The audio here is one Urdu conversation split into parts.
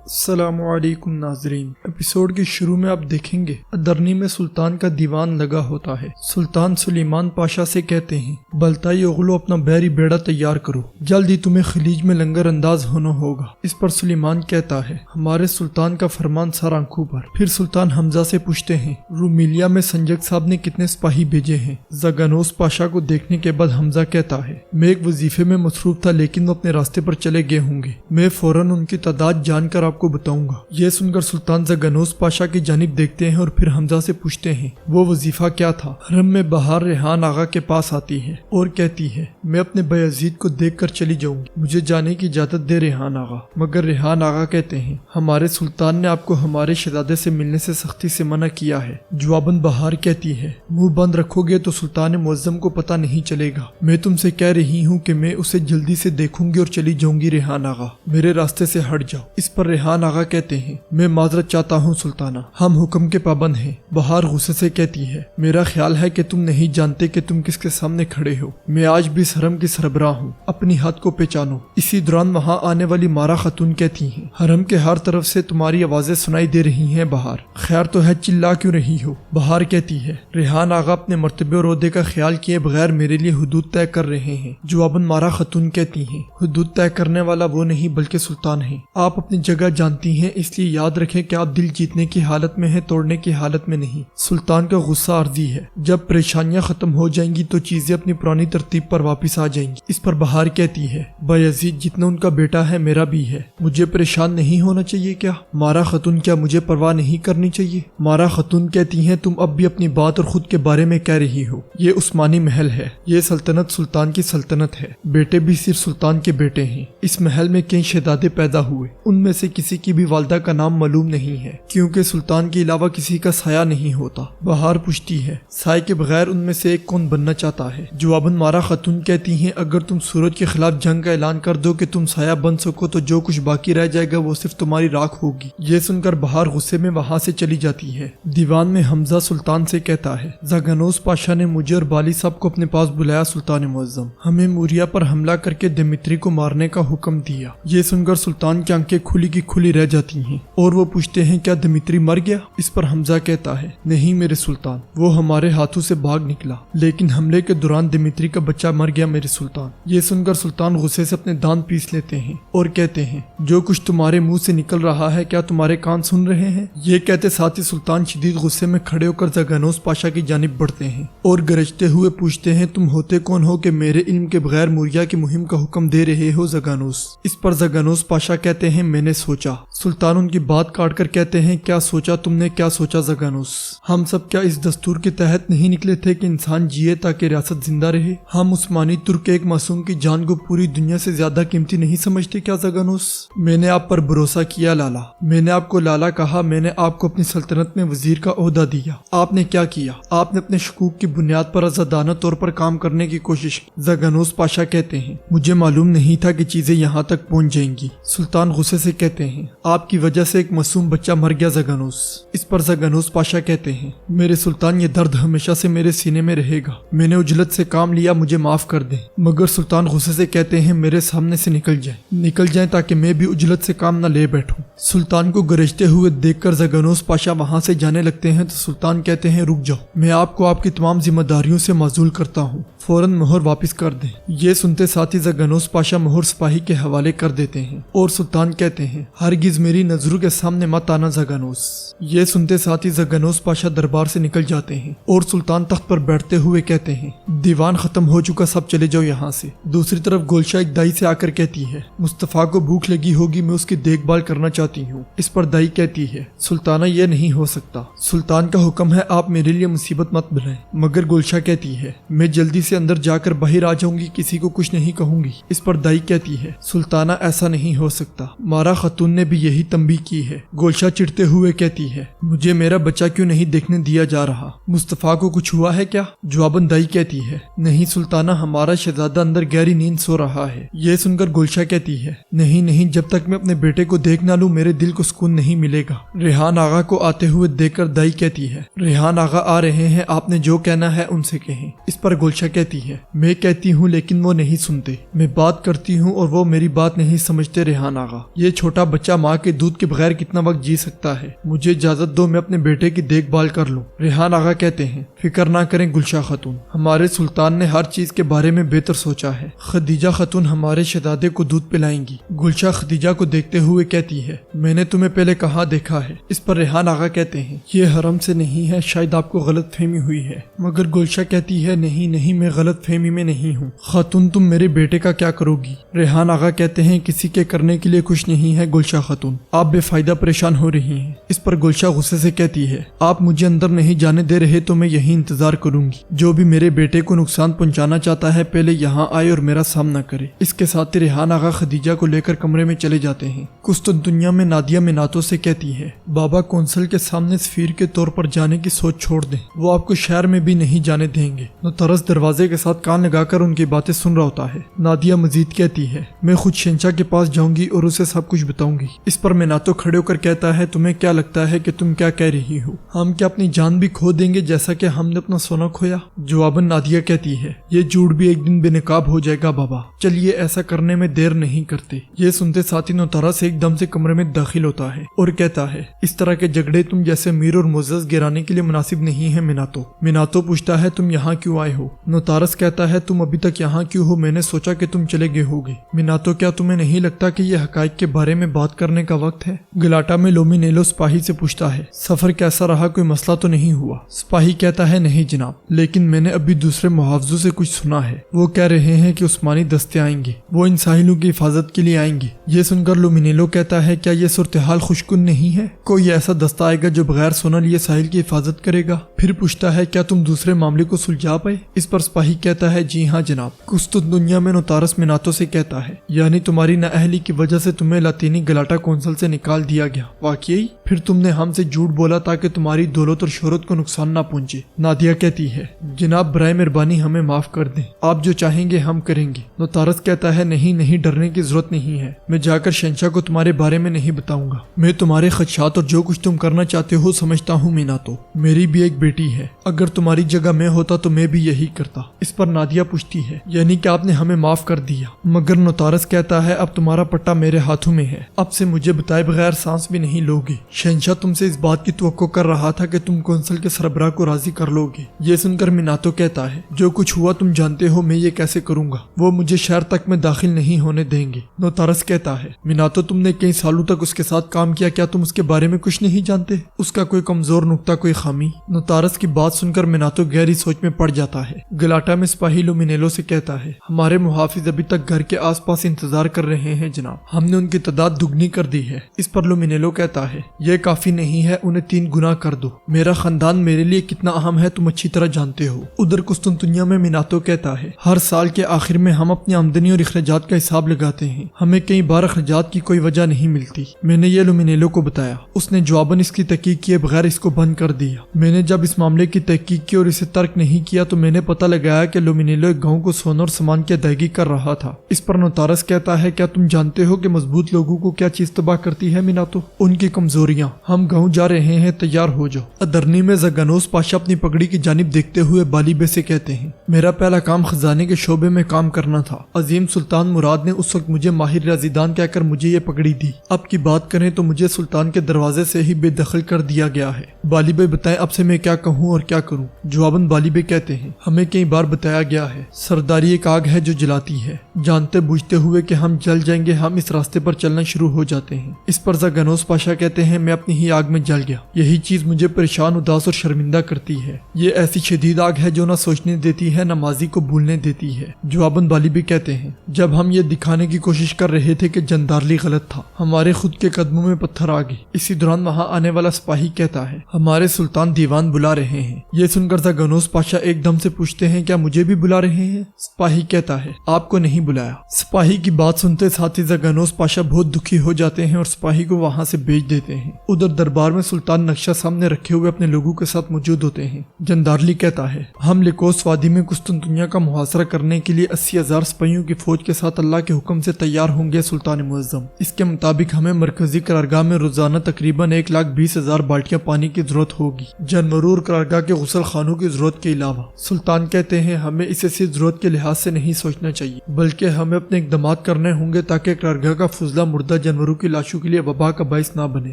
السلام علیکم ناظرین، ایپیسوڈ کے شروع میں آپ دیکھیں گے ادرنی میں سلطان کا دیوان لگا ہوتا ہے۔ سلطان سلیمان پاشا سے کہتے ہیں بلتائی اغلو اپنا بحری بیڑا تیار کرو، جلد ہی تمہیں خلیج میں لنگر انداز ہونا ہوگا۔ اس پر سلیمان کہتا ہے ہمارے سلطان کا فرمان سر آنکھوں پر۔ پھر سلطان حمزہ سے پوچھتے ہیں رومیلیا میں سنجک صاحب نے کتنے سپاہی بھیجے ہیں؟ زاگانوس پاشا کو دیکھنے کے بعد حمزہ کہتا ہے میں ایک وظیفے میں مصروف تھا، لیکن وہ اپنے راستے پر چلے گئے ہوں گے، میں فوراً ان کی تعداد جان کر آپ کو بتاؤں گا۔ یہ سن کر سلطان زاگانوس پاشا کی جانب دیکھتے ہیں اور پھر حمزہ سے پوچھتے ہیں وہ وظیفہ کیا تھا؟ حرم میں بہار ریحان آغا کے پاس آتی ہے اور کہتی ہے میں اپنے بایزید کو دیکھ کر چلی جاؤں گی، مجھے جانے کی اجازت دے ریحان آغا۔ مگر ریحان آغا کہتے ہیں ہمارے سلطان نے آپ کو ہمارے شہزادے سے ملنے سے سختی سے منع کیا ہے۔ جواباً بہار کہتی ہے منہ بند رکھو گے تو سلطان معظم کو پتہ نہیں چلے گا، میں تم سے کہہ رہی ہوں کہ میں اسے جلدی سے دیکھوں گی اور چلی جاؤں گی ریحان آغا، میرے راستے سے ہٹ جاؤ۔ اس پر ریحان آغا کہتے ہیں میں معذرت چاہتا ہوں سلطانہ، ہم حکم کے پابند ہیں۔ بہار غصے سے کہتی ہے میرا خیال ہے کہ تم نہیں جانتے کہ تم کس کے سامنے کھڑے ہو، میں آج بھی اس حرم کی سربراہ ہوں، اپنی حد کو پہچانو۔ اسی دوران وہاں آنے والی مارا خاتون کہتی ہیں حرم کے ہر طرف سے تمہاری آوازیں سنائی دے رہی ہیں بہار، خیر تو ہے چلا کیوں رہی ہو؟ بہار کہتی ہے ریحان آغا اپنے مرتبے اور عہدے کا خیال کیے بغیر میرے لیے حدود طے کر رہے ہیں۔ جواباً مارا خاتون کہتی ہیں حدود طے کرنے والا وہ نہیں بلکہ سلطان ہیں، آپ اپنی جگہ جانتی ہیں، اس لیے یاد رکھیں کہ آپ دل جیتنے کی حالت میں ہیں، توڑنے کی حالت میں نہیں۔ سلطان کا غصہ عارضی ہے، جب پریشانیاں ختم ہو جائیں گی تو چیزیں اپنی پرانی ترتیب پر واپس آ جائیں گی۔ اس پر بہار کہتی ہے بایزید جتنا ان کا بیٹا ہے میرا بھی ہے، مجھے پریشان نہیں ہونا چاہیے کیا؟ مارا خاتون کیا مجھے پرواہ نہیں کرنی چاہیے؟ مارا خاتون کہتی ہیں تم اب بھی اپنی بات اور خود کے بارے میں کہہ رہی ہو، یہ عثمانی محل ہے، یہ سلطنت سلطان کی سلطنت ہے، بیٹے بھی صرف سلطان کے بیٹے ہیں۔ اس محل میں کئی شہزادے پیدا ہوئے، ان میں سے کسی کی بھی والدہ کا نام معلوم نہیں ہے، کیونکہ سلطان کے علاوہ کسی کا سایہ نہیں ہوتا۔ بہار پوچھتی ہے سائے کے بغیر ان میں سے ایک کون بننا چاہتا ہے؟ جواباً مارا خاتون کہتی ہیں اگر تم سورج کے خلاف جنگ کا اعلان کر دو کہ تم سایہ بن سکو تو جو کچھ باقی رہ جائے گا وہ صرف تمہاری راکھ ہوگی۔ یہ سن کر بہار غصے میں وہاں سے چلی جاتی ہے۔ دیوان میں حمزہ سلطان سے کہتا ہے زاگانوس پاشا نے مجھے اور بالی صاحب کو اپنے پاس بلایا، سلطان معظم ہمیں موریا پر حملہ کر کے دمیتری کو مارنے کا حکم دیا۔ یہ سن کر سلطان کی آنکھیں کھلی کی کھلی رہ جاتی ہیں اور وہ پوچھتے ہیں کیا دمیتری مر گیا؟ اس پر حمزہ کہتا ہے نہیں میرے سلطان، وہ ہمارے ہاتھوں سے بھاگ نکلا، لیکن حملے کے دوران دمیتری کا بچہ مر گیا میرے سلطان۔ یہ سن کر سلطان غصے سے اپنے دانت پیس لیتے ہیں اور کہتے ہیں جو کچھ تمہارے منہ سے نکل رہا ہے کیا تمہارے کان سن رہے ہیں؟ یہ کہتے ساتھ ہی سلطان شدید غصے میں کھڑے ہو کر زاگانوس پاشا کی جانب بڑھتے ہیں اور گرجتے ہوئے پوچھتے ہیں تم ہوتے کون ہو کہ میرے علم کے بغیر موریا کی مہم کا حکم دے رہے ہو زاگانوس؟ اس پر زاگانوس پاشا کہتے ہیں میں نے سوچا۔ سلطان ان کی بات کاٹ کر کہتے ہیں کیا سوچا تم نے؟ کیا سوچا زاگانوس؟ ہم سب کیا اس دستور کے تحت نہیں نکلے تھے کہ انسان جیے تاکہ ریاست زندہ رہے؟ ہم عثمانی ترک ایک معصوم کی جان کو پوری دنیا سے زیادہ قیمتی نہیں سمجھتے کیا زاگانوس؟ میں نے آپ پر بھروسہ کیا لالا، میں نے آپ کو لالا کہا، میں نے آپ کو اپنی سلطنت میں وزیر کا عہدہ دیا، آپ نے کیا کیا؟ آپ نے اپنے شکوک کی بنیاد پر آزادانہ طور پر کام کرنے کی کوشش کی۔ زاگانوس پاشا کہتے ہیں مجھے معلوم نہیں تھا کہ چیزیں یہاں تک پہنچ جائیں گی۔ سلطان غصے سے کہتے ہیں آپ کی وجہ سے ایک معصوم بچہ مر گیا زاگانوس۔ اس پر زاگانوس پاشا کہتے ہیں میرے سلطان یہ درد ہمیشہ سے میرے سینے میں رہے گا، میں نے عجلت سے کام لیا، مجھے معاف کر دیں۔ مگر سلطان غصے سے کہتے ہیں میرے سامنے سے نکل جائیں تاکہ میں بھی عجلت سے کام نہ لے بیٹھوں۔ سلطان کو گرجتے ہوئے دیکھ کر زاگانوس پاشا وہاں سے جانے لگتے ہیں تو سلطان کہتے ہیں رک جاؤ، میں آپ کو آپ کی تمام ذمہ داریوں سے معزول کرتا ہوں، فوراً مہر واپس کر دیں۔ یہ سنتے ساتھ ہی زاگانوس پاشا مہر سپاہی کے حوالے کر دیتے ہیں اور سلطان کہتے ہیں ہرگز میری نظروں کے سامنے مت آنا زاگانوس۔ یہ سنتے ساتھ ہی زاگانوس پاشا دربار سے نکل جاتے ہیں اور سلطان تخت پر بیٹھتے ہوئے کہتے ہیں دیوان ختم ہو چکا، سب چلے جاؤ یہاں سے۔ دوسری طرف گولشا ایک دائی سے آ کر کہتی ہے مصطفیٰ کو بھوک لگی ہوگی، میں اس کی دیکھ بھال کرنا چاہتی ہوں۔ اس پر دائی کہتی ہے سلطانہ یہ نہیں ہو سکتا، سلطان کا حکم ہے، آپ میرے لیے مصیبت مت بنائیں۔ مگر گولشا کہتی ہے میں جلدی سے اندر جا کر باہر آ جاؤں گی، کسی کو کچھ نہیں کہوں گی۔ اس پر دائی کہتی ہے سلطانہ ایسا نہیں ہو سکتا، مارا خاتون نے بھی یہی تنبیہ کی ہے۔ گولشا چڑھتے ہوئے کہتی ہے مجھے میرا بچہ کیوں نہیں دیکھنے دیا جا رہا؟ مصطفیٰ کو کچھ ہوا ہے کیا؟ جواباً دائی کہتی ہے نہیں سلطانہ، ہمارا شہزادہ اندر گہری نیند سو رہا ہے۔ یہ سن کر گولشا کہتی ہے نہیں، جب تک میں اپنے بیٹے کو دیکھ نہ لوں میرے دل کو سکون نہیں ملے گا۔ ریحان آغا کو آتے ہوئے دیکھ کر دائی کہتی ہے ریحان آغا آ رہے ہیں، آپ نے جو کہنا ہے ان سے کہیں۔ اس پر گولشا کہتی کہتی ہے میں کہتی ہوں لیکن وہ نہیں سنتے، میں بات کرتی ہوں اور وہ میری بات نہیں سمجھتے۔ ریحان آغا، یہ چھوٹا بچہ ماں کے دودھ کے بغیر کتنا وقت جی سکتا ہے؟ مجھے اجازت دو میں اپنے بیٹے کی دیکھ بھال کر لوں۔ ریحان آغا کہتے ہیں فکر نہ کریں گلشا خاتون، ہمارے سلطان نے ہر چیز کے بارے میں بہتر سوچا ہے۔ خدیجہ خاتون ہمارے شہزادے کو دودھ پلائیں گی۔ گلشا خدیجہ کو دیکھتے ہوئے کہتی ہے میں نے تمہیں پہلے کہاں دیکھا ہے؟ اس پر ریحان آغا کہتے ہیں یہ حرم سے نہیں ہے، شاید آپ کو غلط فہمی ہوئی ہے۔ مگر گلشا کہتی ہے نہیں میں غلط فہمی میں نہیں ہوں۔ خاتون تم میرے بیٹے کا کیا کرو گی؟ ریحان آغا کہتے ہیں کسی کے کرنے کے لیے کچھ نہیں ہے گلشا خاتون، آپ بے فائدہ پریشان ہو رہی ہیں۔ اس پر گلشا غصے سے کہتی ہے آپ مجھے اندر نہیں جانے دے رہے تو میں یہی انتظار کروں گی، جو بھی میرے بیٹے کو نقصان پہنچانا چاہتا ہے پہلے یہاں آئے اور میرا سامنا کرے۔ اس کے ساتھ ریحان آغا خدیجہ کو لے کر کمرے میں چلے جاتے ہیں۔ قسطنطنیہ میں نادیہ میناتو سے کہتی ہے بابا کونسل کے سامنے سفیر کے طور پر جانے کی سوچ چھوڑ دیں، وہ آپ کو شہر میں بھی نہیں جانے دیں گے۔ نوترس دروازے کے ساتھ کان لگا کر ان کی باتیں سن رہا ہوتا ہے۔ نادیہ مزید کہتی ہے میں خود شہنشاہ کے پاس جاؤں گی اور اسے سب کچھ بتاؤں گی۔ اس پر میناتو کھڑے ہو کر کہتا ہے تمہیں کیا لگتا ہے کہ تم کیا کہہ رہی ہو؟ ہم کیا اپنی جان بھی کھو دیں گے جیسا کہ ہم نے اپنا سونا کھویا؟ جواباً نادیہ کہتی ہے یہ جھوٹ بھی ایک دن بے نقاب ہو جائے گا بابا، چلیے ایسا کرنے میں دیر نہیں کرتے۔ یہ سنتے ساتھ ہی نوترس ایک دم سے کمرے میں داخل ہوتا ہے اور کہتا ہے اس طرح کے جھگڑے تم جیسے امیر اور معزز گرانے کے لیے مناسب نہیں ہے میناتو۔ میناتو پوچھتا ہے تم یہاں کیوں آئے ہو؟ نوترس کہتا ہے تم ابھی تک یہاں کیوں ہو؟ میں نے سوچا کہ تم چلے گئے ہوگے۔ میناتو کیا تمہیں نہیں لگتا کہ یہ حقائق کے بارے میں بات کرنے کا وقت ہے؟ گلاٹا میں لومینیلو سپاہی سے پوچھتا ہے سفر کیسا رہا، کوئی مسئلہ تو نہیں ہوا؟ سپاہی کہتا ہے نہیں جناب، لیکن میں نے ابھی دوسرے محافظوں سے کچھ سنا ہے، وہ کہہ رہے ہیں کہ عثمانی دستے آئیں گے، وہ ان ساحلوں کی حفاظت کے لیے آئیں گے۔ یہ سن کر لومینیلو کہتا ہے کیا یہ صورتحال خوشکن نہیں ہے؟ کوئی ایسا دستہ آئے گا جو بغیر سونا لیے ساحل کی حفاظت کرے گا؟ پھر پوچھتا ہے کیا تم دوسرے معاملے کو سلجھا پائے؟ اس پر سپاہی کہتا ہے جی ہاں جناب۔ قسطنطنیہ میں نوترس میناتو سے کہتا ہے یعنی تمہاری نااہلی کی وجہ سے تمہیں لاطینی گلاٹا کونسل سے نکال دیا گیا؟ واقعی؟ پھر تم نے ہم سے جھوٹ بولا تاکہ تمہاری دولت اور شہرت کو نقصان نہ پہنچے۔ نادیہ کہتی ہے جناب برائے مہربانی ہمیں معاف کر دیں، آپ جو چاہیں گے ہم کریں گے۔ نوترس کہتا ہے نہیں ڈرنے کی ضرورت نہیں ہے، میں جا کر شہنشاہ کو تمہارے بارے میں نہیں بتاؤں گا، میں تمہارے خدشات اور جو کچھ تم کرنا چاہتے ہو سمجھتا ہوں میناتو، میری بھی ایک بیٹی ہے، اگر تمہاری جگہ میں ہوتا تو میں بھی یہی کرتا۔ اس پر نادیہ پوچھتی ہے یعنی کہ آپ نے ہمیں معاف کر دیا؟ مگر نوترس کہتا ہے اب تمہارا پٹا میرے ہاتھوں میں ہے، اب سے مجھے بتائے بغیر سانس بھی نہیں لوگے۔ شہنشاہ تم سے اس بات کی توقع کر رہا تھا کہ تم کونسل کے سربراہ کو راضی کر لو گے۔ یہ سن کر میناتو کہتا ہے جو کچھ ہوا تم جانتے ہو، میں یہ کیسے کروں گا؟ وہ مجھے شہر تک میں داخل نہیں ہونے دیں گے۔ نوترس کہتا ہے میناتو تم نے کئی سالوں تک اس کے ساتھ کام کیا، کیا تم اس کے بارے میں کچھ نہیں جانتے؟ اس کا کوئی کمزور نقطہ، کوئی خامی؟ نوترس کی بات سن کر میناتو گہری سوچ میں پڑ جاتا ہے۔ گلاٹا میں سپاہی لومینیلو سے کہتا ہے ہمارے محافظ ابھی تک گھر کے آس پاس انتظار کر رہے ہیں جناب، ہم نے ان کی تعداد دگنی کر دی ہے۔ اس پر لومینیلو کہتا ہے یہ کافی نہیں ہے، انہیں 3 گنا کر دو، میرا خاندان میرے لیے کتنا اہم ہے تم اچھی طرح جانتے ہو۔ ادھر قسطنطنیہ میں میناتو کہتا ہے ہر سال کے آخر میں ہم اپنی آمدنی اور اخراجات کا حساب لگاتے ہیں، ہمیں کئی بار اخراجات کی کوئی وجہ نہیں ملتی۔ میں نے یہ لومینیلو کو بتایا، اس نے جواباً اس کی تحقیق کیے بغیر اس کو بند کر دیا۔ میں نے جب اس معاملے کی تحقیق کی اور اسے ترک نہیں کیا تو میں نے پتہ لگایا کہ لومینیلو ایک گاؤں کو سونا اور سامان کی ادائیگی کر رہا تھا۔ اس پر نوترس کہتا ہے کیا تم جانتے ہو کہ مضبوط لوگوں کو کیا چیز تباہ کرتی ہے میناتو؟ ان کی کمزوریاں۔ ہم گاؤں جا رہے ہیں، تیار ہو جاؤ۔ ادرنی میں زگانوس پاشا اپنی پگڑی کی جانب دیکھتے ہوئے بالیبے سے کہتے ہیں میرا پہلا کام خزانے کے شعبے میں کام کرنا تھا، عظیم سلطان مراد نے اس وقت مجھے ماہر ریاضیدان کہہ کر مجھے یہ پگڑی دی، اب کی بات کریں تو مجھے سلطان کے دروازے سے ہی بے دخل کر دیا گیا ہے۔ بالیبے بتائیں اب سے میں کیا کہوں اور کیا کروں؟ جواباً بالیبے کہتے ہیں ہمیں کئی بار بتایا گیا ہے سرداری ایک آگ ہے جو جلاتی ہے، جانتے بوجھتے ہوئے کہ ہم جل جائیں گے ہم اس راستے پر چلنا شروع ہو جاتے ہیں۔ اس پر زگانوس پاشا کہتے ہیں میں اپنی ہی آگ میں جل گیا، یہی چیز مجھے پریشان، اداس اور شرمندہ کرتی ہے، یہ ایسی شدید آگ ہے جو نہ سوچنے دیتی ہے نہ ماضی کو بھولنے دیتی ہے۔ جواباً بالیبے کہتے ہیں جب ہم یہ دکھانے کی کوشش کر رہے تھے کہ جندارلی غلط تھا، ہمارے خود کے قدموں میں پتھر آ گئے۔ اسی دوران وہاں آنے والا سپاہی کہتا ہے ہمارے سلطان دیوان بلا رہے ہیں۔ یہ سن کر زگانوس پاشا ایک دم سے پوچھتے ہیں کیا مجھے بھی بلا رہے ہیں؟ سپاہی کہتا ہے آپ کو نہیں بلایا۔ سپاہی کی بات سنتے ساتھ ہی زگانوس پاشا بہت دکھی ہو جاتے ہیں اور سپاہی کو وہاں سے بھیج دیتے ہیں۔ ادھر دربار میں سلطان نقشہ سامنے رکھے ہوئے اپنے لوگوں کے ساتھ موجود ہوتے ہیں۔ جندارلی کہتا ہے ہم لیکوس وادی میں قسطنطنیہ کا محاصرہ کرنے کے لیے 80,000 سپاہیوں کی فوج کے ساتھ اللہ کے حکم سے تیار ہوں گے سلطان معظم۔ اس کے مطابق ہمیں مرکزی قرارگاہ میں روزانہ تقریباً 1,20,000 بالٹیاں پانی کی ضرورت ہوگی، جانوروں اور قرارگاہ کے غسل خانوں کی ضرورت کے علاوہ۔ سلطان کہتے کہتے ہیں ہمیں اسے صرف ضرورت کے لحاظ سے نہیں سوچنا چاہیے بلکہ ہمیں اپنے اقدامات کرنے ہوں گے تاکہ قرارگاہ کا فضلہ مردہ جانوروں کی لاشوں کے لیے وبا کا باعث نہ بنے۔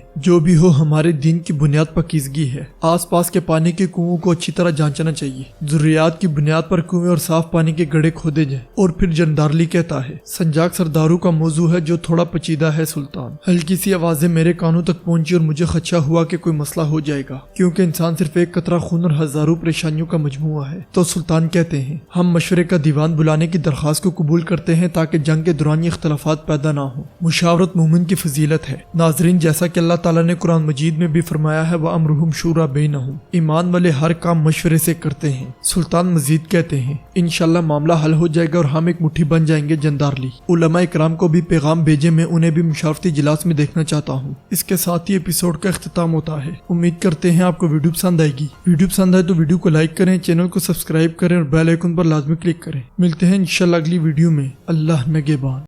جو بھی ہو ہمارے دین کی بنیاد پاکیزگی ہے۔ آس پاس کے پانی کے کنووں کو اچھی طرح جانچنا چاہیے۔ ضروریات کی بنیاد پر کنویں اور صاف پانی کے گڑھے کھودے جائیں۔ اور پھر جندارلی کہتا ہے سنجاق سرداروں کا موضوع ہے جو تھوڑا پیچیدہ ہے سلطان۔ ہلکی سی آوازیں میرے کانوں تک پہنچی اور مجھے خدشہ ہوا کہ کوئی مسئلہ ہو جائے گا کیونکہ انسان صرف ایک قطرہ خون اور ہزاروں پریشانیوں کا مجموعہ ہے۔ تو سلطان کہتے ہیں ہم مشورے کا دیوان بلانے کی درخواست کو قبول کرتے ہیں تاکہ جنگ کے دوران یہ اختلافات پیدا نہ ہوں۔ مشاورت مومن کی فضیلت ہے۔ ناظرین، جیسا کہ اللہ تعالیٰ نے قرآن مجید میں بھی فرمایا ہے وَأَمْرُهُمْ شُورَىٰ بَيْنَهُمْ، ایمان والے ہر کام مشورے سے کرتے ہیں۔ سلطان مزید کہتے ہیں انشاءاللہ معاملہ حل ہو جائے گا اور ہم ایک مٹھی بن جائیں گے جندارلی۔ علماء اکرام کو بھی پیغام بھیجے، میں انہیں بھی مشاورتی اجلاس میں دیکھنا چاہتا ہوں۔ اس کے ساتھ ہی ایپیسوڈ کا اختتام ہوتا ہے۔ امید کرتے ہیں آپ کو ویڈیو پسند آئے گی۔ ویڈیو پسند آئے تو ویڈیو کو لائک کریں، چینل کو سبسکرائب کریں اور بیل آئیکن پر لازمی کلک کریں۔ ملتے ہیں انشاءاللہ اگلی ویڈیو میں۔ اللہ نگہبان۔